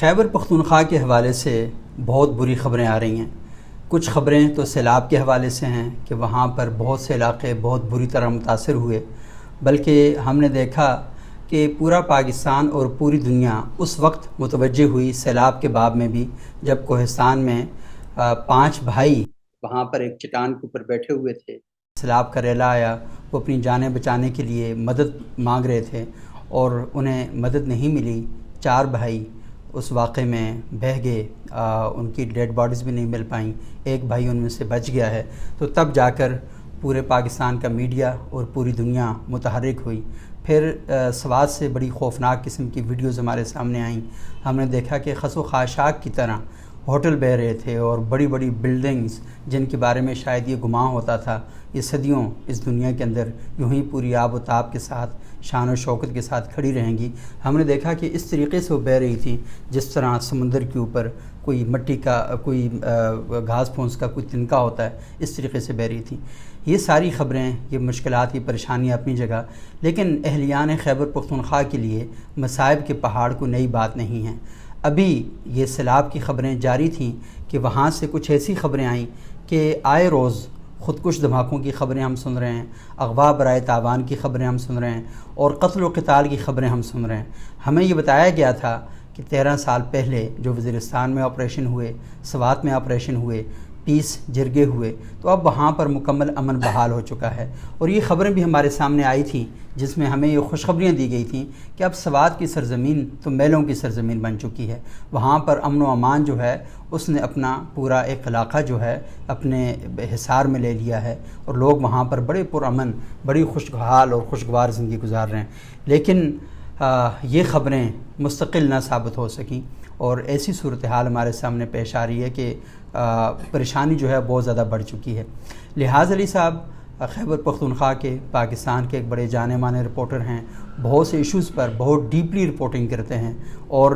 خیبر پختونخوا کے حوالے سے بہت بری خبریں آ رہی ہیں۔ کچھ خبریں تو سیلاب کے حوالے سے ہیں کہ وہاں پر بہت سے علاقے بہت بری طرح متاثر ہوئے، بلکہ ہم نے دیکھا کہ پورا پاکستان اور پوری دنیا اس وقت متوجہ ہوئی سیلاب کے باب میں بھی جب کوہستان میں 5 بھائی وہاں پر ایک چٹان کے اوپر بیٹھے ہوئے تھے۔ سیلاب کا ریلا آیا، وہ اپنی جانیں بچانے کے لیے مدد مانگ رہے تھے اور انہیں مدد نہیں ملی۔ 4 بھائی اس واقعے میں بہہ گئے، ان کی ڈیڈ باڈیز بھی نہیں مل پائیں، ایک بھائی ان میں سے بچ گیا ہے۔ تو تب جا کر پورے پاکستان کا میڈیا اور پوری دنیا متحرک ہوئی۔ پھر سوات سے بڑی خوفناک قسم کی ویڈیوز ہمارے سامنے آئیں۔ ہم نے دیکھا کہ خس و خاشاک کی طرح ہوٹل بہہ رہے تھے اور بڑی بڑی بلڈنگز جن کے بارے میں شاید یہ گمان ہوتا تھا یہ صدیوں اس دنیا کے اندر یوں ہی پوری آب و تاب کے ساتھ شان و شوکت کے ساتھ کھڑی رہیں گی، ہم نے دیکھا کہ اس طریقے سے وہ بہہ رہی تھیں جس طرح سمندر کے اوپر کوئی مٹی کا کوئی گھاس پھونس کا کوئی تنکا ہوتا ہے، اس طریقے سے بہہ رہی تھیں۔ یہ ساری خبریں، یہ مشکلات، یہ پریشانیاں اپنی جگہ، لیکن اہلیان خیبر پختونخوا کے لیے مصائب کے پہاڑ کو نئی بات نہیں ہے۔ ابھی یہ سیلاب کی خبریں جاری تھیں کہ وہاں سے کچھ ایسی خبریں آئیں کہ آئے روز خودکش دھماکوں کی خبریں ہم سن رہے ہیں، اغوا برائے تاوان کی خبریں ہم سن رہے ہیں اور قتل و قتال کی خبریں ہم سن رہے ہیں۔ ہمیں یہ بتایا گیا تھا کہ 13 سال پہلے جو وزیرستان میں آپریشن ہوئے، سوات میں آپریشن ہوئے، 30 جرگے ہوئے، تو اب وہاں پر مکمل امن بحال ہو چکا ہے۔ اور یہ خبریں بھی ہمارے سامنے آئی تھیں جس میں ہمیں یہ خوشخبریاں دی گئی تھیں کہ اب سوات کی سرزمین تو میلوں کی سرزمین بن چکی ہے، وہاں پر امن و امان جو ہے اس نے اپنا پورا ایک علاقہ جو ہے اپنے حصار میں لے لیا ہے اور لوگ وہاں پر بڑے پرامن، بڑی خوشحال اور خوشگوار زندگی گزار رہے ہیں۔ لیکن یہ خبریں مستقل نہ ثابت ہو سکیں اور ایسی صورتحال ہمارے سامنے پیش آ رہی ہے کہ پریشانی جو ہے بہت زیادہ بڑھ چکی ہے۔ لحاظ علی صاحب خیبر پختونخوا کے پاکستان کے ایک بڑے جانے مانے رپورٹر ہیں، بہت سے ایشوز پر بہت ڈیپلی رپورٹنگ کرتے ہیں اور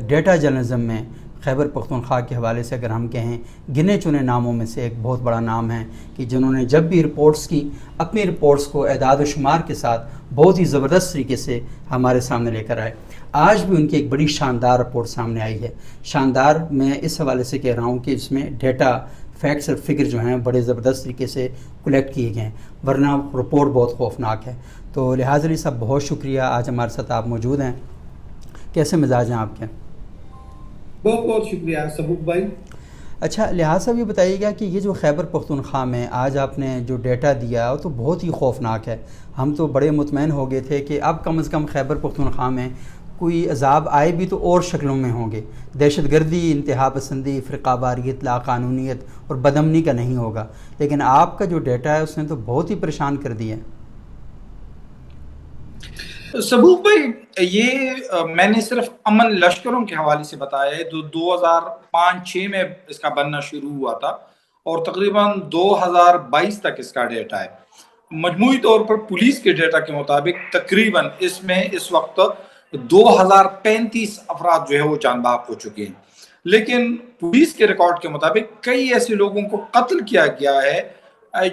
ڈیٹا جرنلزم میں خیبر پختونخوا کے حوالے سے اگر ہم کہیں گنے چنے ناموں میں سے ایک بہت بڑا نام ہے کہ جنہوں نے جب بھی رپورٹس کی اپنی رپورٹس کو اعداد و شمار کے ساتھ بہت ہی زبردست طریقے سے ہمارے سامنے لے کر آئے۔ آج بھی ان کی ایک بڑی شاندار رپورٹ سامنے آئی ہے۔ شاندار میں اس حوالے سے کہہ رہا ہوں کہ اس میں ڈیٹا، فیکٹس اور فگر جو ہیں بڑے زبردست طریقے سے کلیکٹ کیے گئے ہیں، ورنہ رپورٹ بہت خوفناک ہے۔ تو لحاظ علی صاحب بہت شکریہ، آج ہمارے ساتھ آپ موجود ہیں۔ کیسے مزاج ہیں آپ کے؟ بہت بہت شکریہ سبوک بھائی۔ اچھا لحاظ صاحب یہ بتائیے گا کہ یہ جو خیبر پختونخوا میں آج آپ نے جو ڈیٹا دیا وہ تو بہت ہی خوفناک ہے۔ ہم تو بڑے مطمئن ہو گئے تھے کہ اب کم از کم خیبر پختونخوا میں کوئی عذاب آئے بھی تو اور شکلوں میں ہوں گے، دہشت گردی، انتہا پسندی، فرقہ واریت، لاقانونیت اور بدامنی کا نہیں ہوگا، لیکن آپ کا جو ڈیٹا ہے اس نے تو بہت ہی پریشان کر دیا ہے۔ سبوک بھائی، یہ میں نے صرف امن لشکروں کے حوالے سے بتایا ہے۔ 2005-06 میں اس کا بننا شروع ہوا تھا اور تقریباً 2022 تک اس کا ڈیٹا ہے۔ مجموعی طور پر پولیس کے ڈیٹا کے مطابق تقریباً اس میں اس وقت 2035 افراد جو ہے وہ جان بحق ہو چکے ہیں، لیکن پولیس کے ریکارڈ کے مطابق کئی ایسے لوگوں کو قتل کیا گیا ہے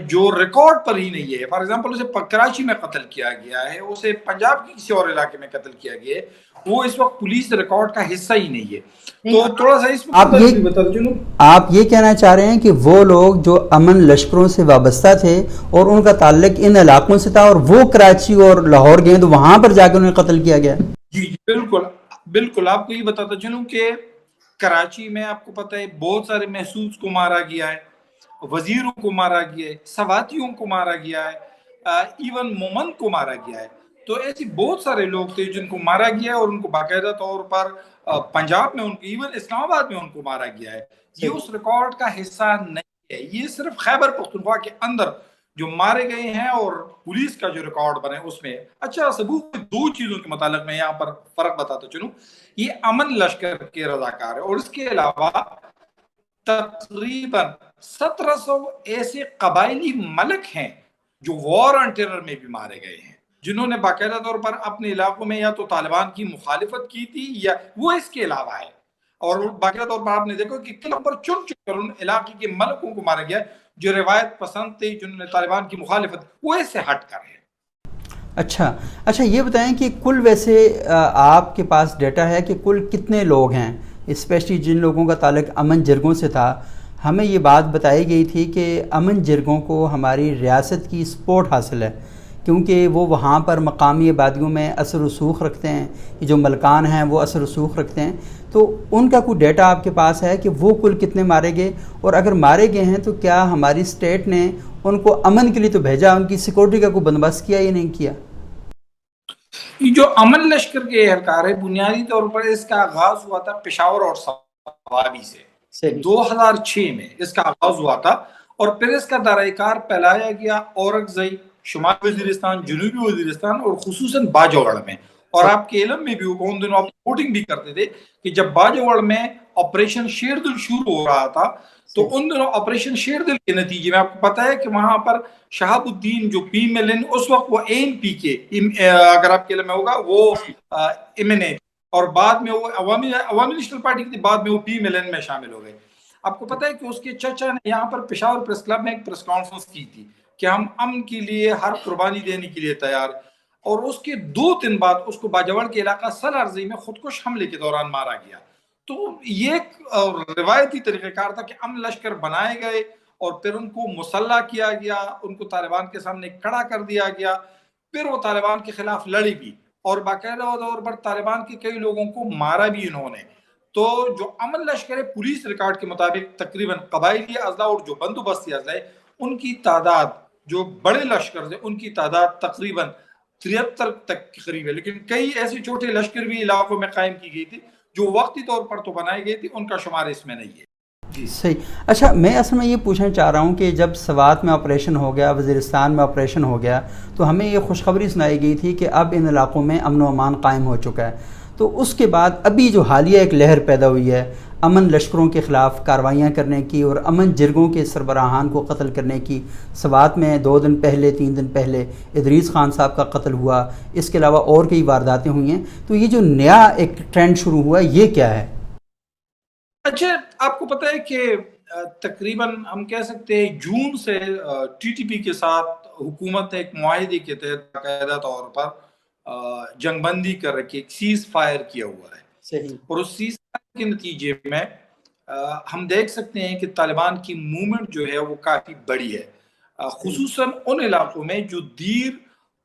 جو ریکارڈ پر ہی نہیں ہے۔ فار ایگزامپل اسے کراچی میں قتل کیا گیا ہے، اسے پنجاب کے کسی اور علاقے میں قتل کیا گیا ہے، وہ اس وقت پولیس ریکارڈ کا حصہ ہی نہیں ہے۔ تو تھوڑا سا اس آپ یہ کہنا چاہ رہے ہیں کہ وہ لوگ جو امن لشکروں سے وابستہ تھے اور ان کا تعلق ان علاقوں سے تھا اور وہ کراچی اور لاہور گئے تو وہاں پر جا کے انہیں قتل کیا گیا؟ جی بالکل بالکل، آپ کو یہ بتاتا چلوں کہ کراچی میں آپ کو پتہ ہے بہت سارے محسوس کو مارا گیا ہے، وزیروں کو مارا گیا ہے، سواتیوں کو مارا گیا ہے، ایون مومن کو مارا گیا ہے۔ تو ایسی بہت سارے لوگ تھے جن کو مارا گیا ہے اور ان کو باقاعدہ طور پر پنجاب میں ان کو، ایون اسلام آباد میں ان کو مارا گیا ہے۔ یہ اس ریکارڈ کا حصہ نہیں ہے، یہ صرف خیبر پختونخوا کے اندر جو مارے گئے ہیں اور پولیس کا جو ریکارڈ بنے اس میں۔ اچھا سبوت، 2 چیزوں کے متعلق میں یہاں پر فرق بتاتا چلوں۔ یہ امن لشکر کے رضاکار ہے اور اس کے علاوہ تقریباً 1700 ایسے قبائلی ملک ہیں جو وار آن ٹیرر میں بھی مارے گئے ہیں، جنہوں نے باقاعدہ طور پر اپنے علاقوں میں یا تو طالبان کی مخالفت کی تھی یا وہ اس کے علاوہ ہے۔ اور باقاعدہ طور پر آپ نے دیکھا کہ کئی نمبر چن کر ان علاقے کے ملکوں کو مارا گیا جو روایت پسند تھے، جنہوں نے طالبان کی مخالفت، وہ اس سے ہٹ کر ہے۔ اچھا یہ بتائیں کہ کل ویسے آپ کے پاس ڈیٹا ہے کہ کل کتنے لوگ ہیں اسپیشلی جن لوگوں کا تعلق امن جرگوں سے تھا، ہمیں یہ بات بتائی گئی تھی کہ امن جرگوں کو ہماری ریاست کی سپورٹ حاصل ہے، کیونکہ وہ وہاں پر مقامی آبادیوں میں اثر و رسوخ رکھتے ہیں، یہ جو ملکان ہیں وہ اثر و رسوخ رکھتے ہیں. تو ان کا کوئی ڈیٹا آپ کے پاس ہے کہ وہ کل کتنے مارے گئے، اور اگر مارے گئے ہیں تو کیا ہماری اسٹیٹ نے ان کو امن کے لیے تو بھیجا، ان کی سیکورٹی کا کوئی بندوبست کیا یا نہیں کیا؟ یہ جو امن لشکر کے اہلکار ہے، بنیادی طور پر اس کا آغاز ہوا تھا پشاور اور سوابی سے. 2006 میں اس کا آغاز ہوا تھا، اور پھر اس کا دائرہ کار پھیلایا گیا اورکزئی، شمالی وزیرستان، جنوبی وزیرستان اور خصوصاً باجوڑ میں. اور آپ کے علم میں بھی ہوگا، ان دنوں آپ رپورٹنگ بھی کرتے تھے کہ جب باجوڑ میں آپریشن شیردل شروع ہو رہا تھا، تو ان دنوں آپریشن شیردل کے نتیجے میں آپ کو پتا ہے کہ وہاں پر شہاب الدین جو پی ملن اس وقت وہ این پی کے، اگر آپ کے علم میں ہوگا، وہ ایمنیٹ، اور بعد میں وہ عوامی نیشنل پارٹی کی تھی، بعد میں وہ پی ملن میں شامل ہو گئے. آپ کو پتا ہے کہ اس کے چچا نے یہاں پر پشاور پریس کلب میں ایک پریس کانفرنس کی تھی کہ ہم امن کے لیے ہر قربانی دینے کے لیے تیار، اور اس کے 2 دن بعد اس کو باجوڑ کے علاقہ سلارزی میں خودکش حملے کے دوران مارا گیا. تو یہ ایک روایتی طریقہ کار تھا کہ امن لشکر بنائے گئے اور پھر ان کو مسلح کیا گیا، ان کو طالبان کے سامنے کھڑا کر دیا گیا، پھر وہ طالبان کے خلاف لڑی بھی، اور باقاعدہ طور پر طالبان کے کئی لوگوں کو مارا بھی انہوں نے. تو جو امن لشکر ہے، پولیس ریکارڈ کے مطابق تقریباً قبائلی اضلاع اور جو بندوبستی اضلاع ہے، ان کی تعداد، جو بڑے لشکر ہیں ان کی تعداد تقریباً 73 تک کے قریب ہے. لیکن کئی ایسے چھوٹے لشکر بھی علاقوں میں قائم کی گئی تھی جو وقتی طور پر تو بنائی گئی تھی، ان کا شمار اس میں نہیں ہے. جی صحیح. اچھا، میں اصل میں یہ پوچھنا چاہ رہا ہوں کہ جب سوات میں آپریشن ہو گیا، وزیرستان میں آپریشن ہو گیا، تو ہمیں یہ خوشخبری سنائی گئی تھی کہ اب ان علاقوں میں امن و امان قائم ہو چکا ہے. تو اس کے بعد ابھی جو حالیہ ایک لہر پیدا ہوئی ہے امن لشکروں کے خلاف کارروائیاں کرنے کی اور امن جرگوں کے سربراہان کو قتل کرنے کی، سوات میں 2 دن پہلے 3 دن پہلے ادریس خان صاحب کا قتل ہوا، اس کے علاوہ اور کئی وارداتیں ہوئی ہیں. تو یہ جو نیا ایک ٹرینڈ شروع ہوا ہے، یہ کیا ہے؟ اچھا، آپ کو پتہ ہے کہ تقریباً ہم کہہ سکتے ہیں جون سے ٹی ٹی پی کے ساتھ حکومت نے ایک معاہدے کے تحت باقاعدہ طور پر جنگ بندی کر رکھی، ایک سیز فائر کیا ہوا ہے. صحیح. اور اس سیز فائر کے نتیجے میں ہم دیکھ سکتے ہیں کہ طالبان کی موومنٹ جو ہے وہ کافی بڑی ہے، خصوصاً ان علاقوں میں جو دیر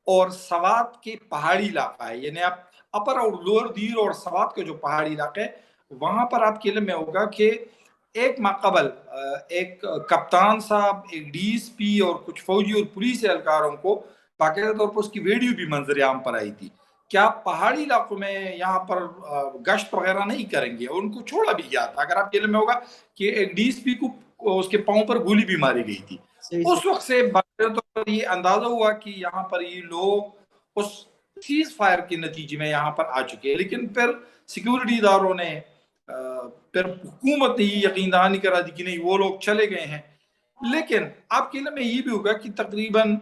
اور سوات کے پہاڑی علاقہ ہے. یعنی آپ اپر اور لوور دیر اور سوات کا جو پہاڑی علاقہ ہے، وہاں پر آپ کے علم میں ہوگا کہ ایک ماہ قبل ایک کپتان صاحب، ایک ڈی ایس پی اور کچھ فوجی اور پولیس اہلکاروں کو باقاعدہ طور پر اس کی ویڈیو بھی منظر عام پر آئی تھی کہ آپ پہاڑی علاقوں میں یہاں پر گشت وغیرہ نہیں کریں گے، اور ان کو چھوڑا بھی گیا تھا. اگر آپ کے علم میں ہوگا کہ ایک ڈی ایس پی کو اس کے پاؤں پر گولی بھی ماری گئی تھی. اس وقت سے باقاعدہ طور پر یہ اندازہ ہوا کہ یہاں پر یہ لوگ اس سیز فائر کے نتیجے میں یہاں پر آ چکے ہیں. لیکن پھر سیکیورٹی اداروں نے، پھر حکومت نے یہ یقین دہانی کرا دی کہ نہیں، وہ لوگ چلے گئے ہیں. لیکن آپ کے علم میں یہ بھی ہوگا کہ تقریباً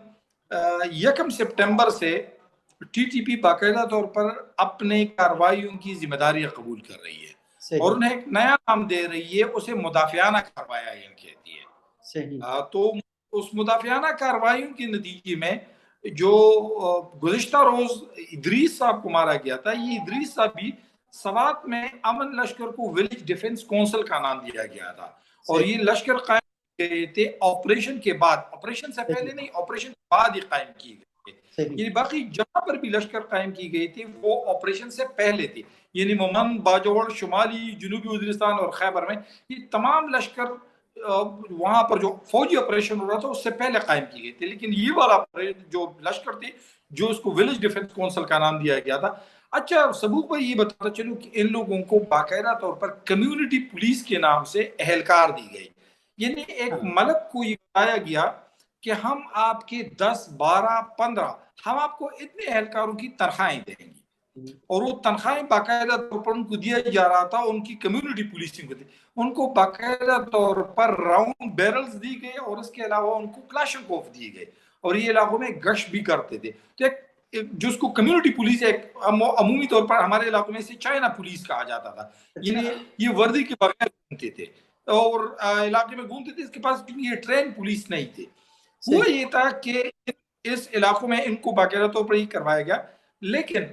1 سپٹمبر سے ٹی ٹی پی باقاعدہ طور پر اپنے کارروائیوں کی ذمہ داریاں قبول کر رہی ہے، صحیح. اور انہیں ایک نیا نام دے رہی ہے، اسے مدافعانہ کارروائیاں کہتی ہے. صحیح. تو اس مدافعانہ کارروائیوں کے نتیجے میں جو گزشتہ روز ادریس صاحب کو مارا گیا تھا، یہ ادریس صاحب بھی سوات میں امن لشکر کو ولیج ڈیفنس کونسل کا نام دیا گیا تھا، اور یہ لشکر قائم کیے تھے آپریشن کے بعد، آپریشن سے پہلے نہیں، آپریشن کے بعد ہی قائم کی گئی. یعنی باقی جہاں پر بھی لشکر قائم کی گئی تھی وہ آپریشن سے پہلے تھی. یعنی مومند، باجوڑ، شمالی جنوبی وزیرستان اور خیبر میں یہ تمام لشکر وہاں پر جو فوجی آپریشن ہو رہا تھا اس سے پہلے قائم کی گئی تھی. لیکن یہ والا جو لشکر تھی جو اس کو ولیج ڈیفنس کونسل کا نام دیا گیا تھا. اچھا سبوک بھائی، یہ بتاتا چلوں کہ ان لوگوں کو باقاعدہ طور پر کمیونٹی پولیس کے نام سے اہلکار دی گئی. یعنی ایک ملک کو یہ بتایا گیا کہ ہم آپ کے 10 12 15 ہم آپ کو اتنے اہلکاروں کی تنخواہیں دیں گے، اور وہ تنخواہیں باقاعدہ طور پر ان کو دیا جا رہا تھا. ان کی کمیونٹی پولیسنگ کو تھی، ان کو باقاعدہ طور پر راؤنڈ بیرلز دی گئے، اور اس کے علاوہ ان کو کلاشنکوف دی گئے، اور یہ علاقوں میں گشت بھی کرتے تھے. تو جس کو کمیونٹی پولیس ایک عمومی طور پر ہمارے علاقوں میں سے چائنا پولیس کہا جاتا تھا. یعنی یہ وردی کے بغیر گھومتے تھے اور علاقے میں گھومتے تھے. اس کے پاس یہ ٹرین پولیس نہیں تھے. وہ یہ تھا کہ اس علاقوں میں ان کو باقاعدہ طور پر ہی کروایا گیا. لیکن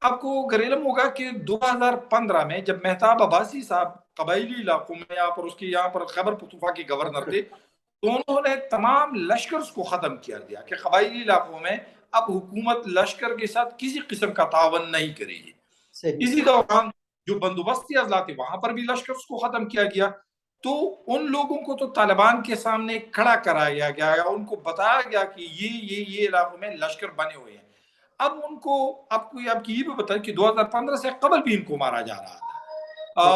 آپ کو اگر علم ہوگا کہ 2015 میں جب مہتاب عباسی صاحب قبائلی علاقوں میں یہاں پر خیبر پختونخوا کے گورنر تھے، تو انہوں نے تمام لشکرز کو ختم کر دیا کہ قبائلی علاقوں میں اب حکومت لشکر کے ساتھ کسی قسم کا تعاون نہیں کرے گی۔ اسی دوران جو بندوبستی اضلاع تھے وہاں پر بھی لشکر کو ختم کیا گیا۔ تو ان لوگوں کو تو طالبان کے سامنے کھڑا کرایا گیا، ان کو بتایا گیا کہ یہ علاقوں میں لشکر بنے ہوئے ہیں۔ اب ان کو آپ کو یہ بھی بتایا کہ 2015 سے قبل بھی ان کو مارا جا رہا تھا۔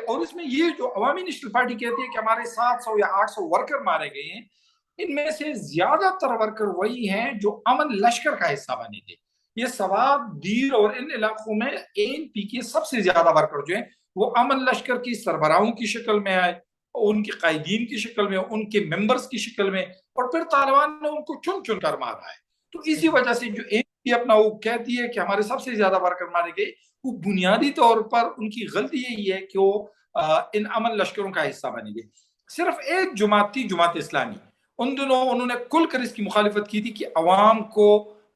اور اس میں یہ جو عوامی نیشنل پارٹی کہتی ہے کہ ہمارے 700 یا 800 ورکر مارے گئے ہیں، ان میں سے زیادہ تر ورکر وہی ہیں جو امن لشکر کا حصہ بنے تھے۔ یہ سوات، دیر اور ان علاقوں میں ANP کے سب سے زیادہ ورکر جو ہیں وہ امن لشکر کی سربراہوں کی شکل میں آئے، ان کے قائدین کی شکل میں، ان کے ممبرز کی شکل میں، اور پھر طالبان نے ان کو چن چن کر مارا ہے۔ تو اسی وجہ سے جو ANP اپنا وہ کہتی ہے کہ ہمارے سب سے زیادہ ورکر مارے گئے، وہ بنیادی طور پر ان کی غلطی یہی ہے کہ وہ ان امن لشکروں کا حصہ بنے گئے۔ صرف ایک جماعت تھی، جماعت اسلامی، ان دنوں انہوں نے کل کر اس کی مخالفت کی تھی کہ عوام کو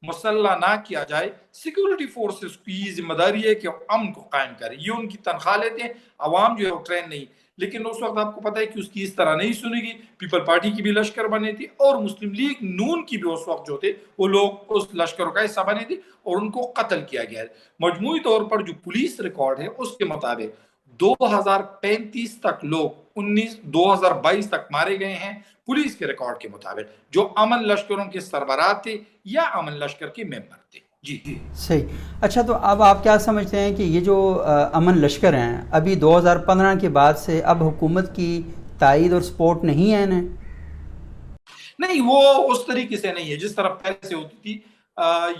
مسلح نہ کیا جائے، سیکیورٹی فورسز کی ذمہ داری ہے کہ امن کو قائم کرے، یہ ان کی تنخواہ لیتے ہیں، عوام جو ہے وہ ٹرین نہیں۔ لیکن اس وقت آپ کو پتہ ہے کہ اس کی اس طرح نہیں سنے گی، پیپل پارٹی کی بھی لشکر بنے تھی اور مسلم لیگ نون کی بھی اس وقت جو تھے وہ لوگ اس لشکر کا حصہ بنے تھے اور ان کو قتل کیا گیا ہے۔ مجموعی طور پر جو پولیس ریکارڈ ہے اس کے مطابق 2035 تک لوگ 2022 تک مارے گئے ہیں پولیس کے ریکارڈ کے مطابق، جو امن لشکروں کے سربراہ تھے یا امن لشکر کے ممبر تھے۔ جی صحیح۔ اچھا، تو اب آپ کیا سمجھتے ہیں کہ یہ جو امن لشکر ہیں ابھی 2015 کے بعد سے اب حکومت کی تائید اور سپورٹ نہیں ہے انہیں؟ نہیں، وہ اس طریقے سے نہیں ہے جس طرح پہلے سے ہوتی تھی۔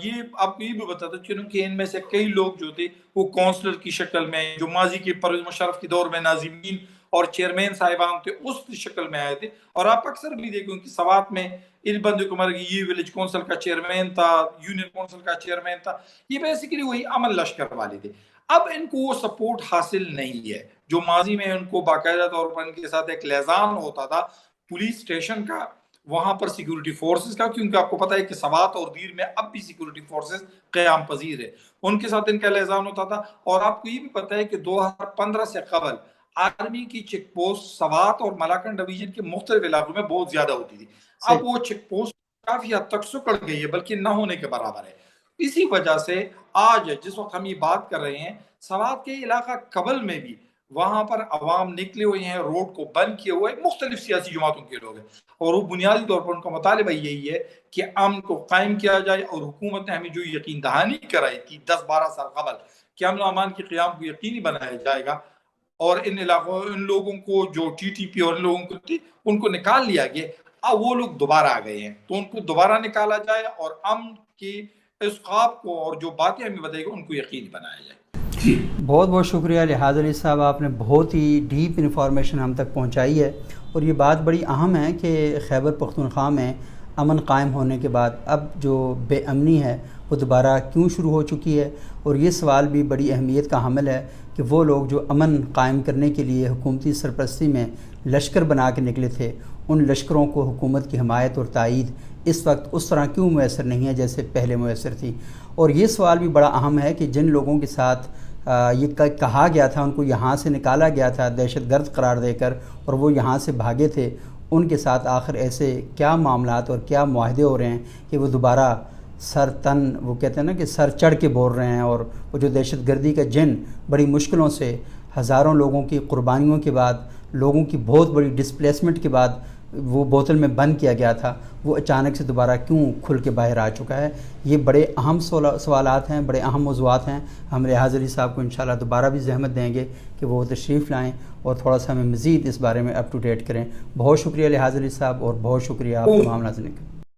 یہ آپ کو یہ بھی بتاتا چونکہ ان میں سے کئی لوگ جو تھے وہ کونسلر کی شکل میں، جو ماضی کے پرویز مشرف کے دور میں ناظمین اور چیئرمین صاحبان تھے اس شکل میں آئے تھے، اور آپ اکثر بھی دیکھیں کہ سوات میں ان بندے کو یہ ولیج کونسل کا چیئرمین تھا، یونین کونسل کا چیئرمین تھا، یہ بیسیکلی وہی امن لشکر والے تھے۔ اب ان کو وہ سپورٹ حاصل نہیں ہے جو ماضی میں ان کو باقاعدہ طور پر ان کے ساتھ ایک لیزان ہوتا تھا پولیس اسٹیشن کا، وہاں پر سیکیورٹی فورسز کا، کیونکہ آپ کو پتا ہے کہ سوات اور دیر میں اب بھی سیکیورٹی فورسز قیام پذیر ہے، ان کے ساتھ ان کا لیزان ہوتا تھا۔ اور آپ کو یہ بھی پتا ہے کہ 2015 سے قبل آرمی کی چیک پوسٹ سوات اور ملاکنڈ ڈویژن کے مختلف علاقوں میں بہت زیادہ ہوتی تھی، اب وہ چیک پوسٹ کافی حد تک سکڑ گئی ہے، بلکہ نہ ہونے کے برابر ہے۔ اسی وجہ سے آج جس وقت ہم یہ بات کر رہے ہیں، سوات کے علاقہ قبل میں بھی وہاں پر عوام نکلے ہوئے ہیں، روڈ کو بند کیے ہوئے مختلف سیاسی جماعتوں کے لوگ ہیں، اور وہ بنیادی طور پر ان کا مطالبہ یہی ہے کہ امن کو قائم کیا جائے۔ اور حکومت نے ہمیں جو یقین دہانی کرائی تھی 10-12 سال قبل کہ امن و امان کے قیام کو یقینی بنایا جائے گا، اور ان علاقوں ان لوگوں کو جو TTP اور ان لوگوں کو تھی ان کو نکال لیا گیا، اب وہ لوگ دوبارہ آ گئے ہیں، تو ان کو دوبارہ نکالا جائے اور امن کے اس خواب کو اور جو باتیں ہمیں بتائے گا ان کو یقینی بنایا جائے۔ بہت بہت شکریہ لحاظ علی صاحب، آپ نے بہت ہی ڈیپ انفارمیشن ہم تک پہنچائی ہے، اور یہ بات بڑی اہم ہے کہ خیبر پختونخوا میں امن قائم ہونے کے بعد اب جو بے امنی ہے وہ دوبارہ کیوں شروع ہو چکی ہے، اور یہ سوال بھی بڑی اہمیت کا حامل ہے کہ وہ لوگ جو امن قائم کرنے کے لیے حکومتی سرپرستی میں لشکر بنا کے نکلے تھے، ان لشکروں کو حکومت کی حمایت اور تائید اس وقت اس طرح کیوں میسر نہیں ہے جیسے پہلے میسر تھی۔ اور یہ سوال بھی بڑا اہم ہے کہ جن لوگوں کے ساتھ یہ کہا گیا تھا، ان کو یہاں سے نکالا گیا تھا دہشت گرد قرار دے کر، اور وہ یہاں سے بھاگے تھے، ان کے ساتھ آخر ایسے کیا معاملات اور کیا معاہدے ہو رہے ہیں کہ وہ دوبارہ سر تن، وہ کہتے ہیں نا کہ سر چڑھ کے بول رہے ہیں، اور وہ جو دہشت گردی کا جن بڑی مشکلوں سے ہزاروں لوگوں کی قربانیوں کے بعد، لوگوں کی بہت بڑی ڈسپلیسمنٹ کے بعد وہ بوتل میں بند کیا گیا تھا، وہ اچانک سے دوبارہ کیوں کھل کے باہر آ چکا ہے۔ یہ بڑے اہم سوالات ہیں، بڑے اہم موضوعات ہیں۔ ہم لحاظ علی صاحب کو انشاءاللہ دوبارہ بھی زحمت دیں گے کہ وہ تشریف لائیں اور تھوڑا سا ہمیں مزید اس بارے میں اپ ٹو ڈیٹ کریں۔ بہت شکریہ لحاظ علی صاحب، اور بہت شکریہ آپ تمام ناظرین کا۔